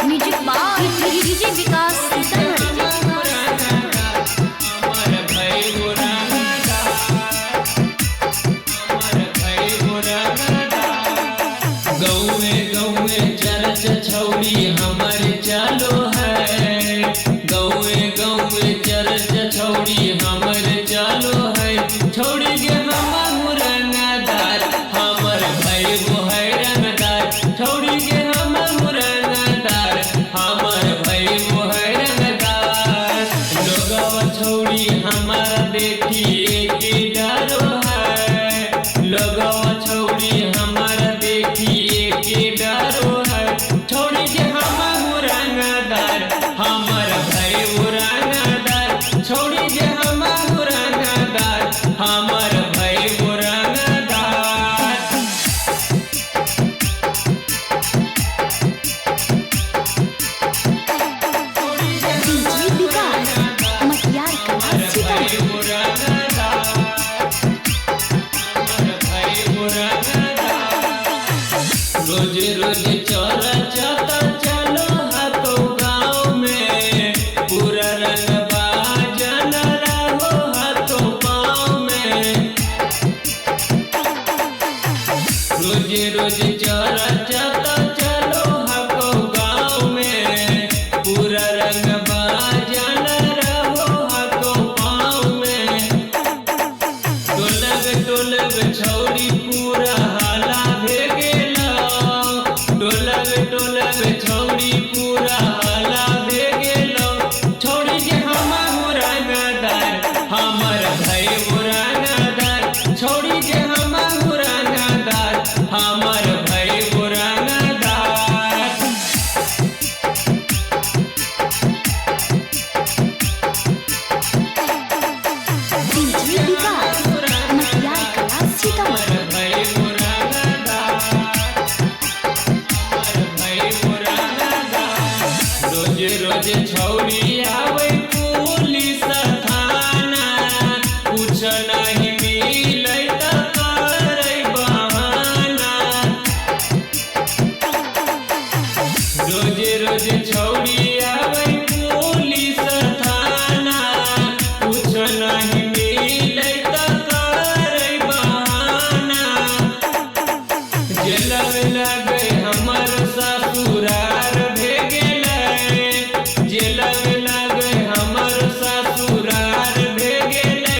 Music by DJ विकास गौए church छौड़ी हमर चालो है। गौए चरच छौड़ी हमर चालो है। छौड़ी के हमर रंगदार हमर भैगो है रंगदार। छौड़ी के हमर रंगदार हमर भैगो है रंगदार। लोगवा छौड़ी हमारा देखी के डरो है। लोगवा छौड़ी हमारा देखी के डरो है। छौड़ी के हमर रंगदार हमर भैगो रंगदार। छौड़ी के हमर रंगदार हमर भैगो रंगदार। डीजे विकास मटियार कला सीतामढ़ी। रोज रोज चोरा चाता चलो हाथों गाँव में। पूरा रंगबा जन रहो हाथों पाँव में। रोज रोज चोरा चाता चलो हाथों गाँव में। पूरा रंगबा जन रहो हाथों पाँव में। टोलब छौड़ी पूरा हाला भेगे टोलब छौड़ी पूरा हाला दे गेलो। छौड़ी के हमर रंगदार हमर भैगो रंगदार। छौड़ी के हमर रंगदार हमर भैगो रंगदार। डीजे विकास मटियार कला सीतामढ़ी। रोज रोज छौड़ी आवे पुलिस थाना कुछ नहीं मिल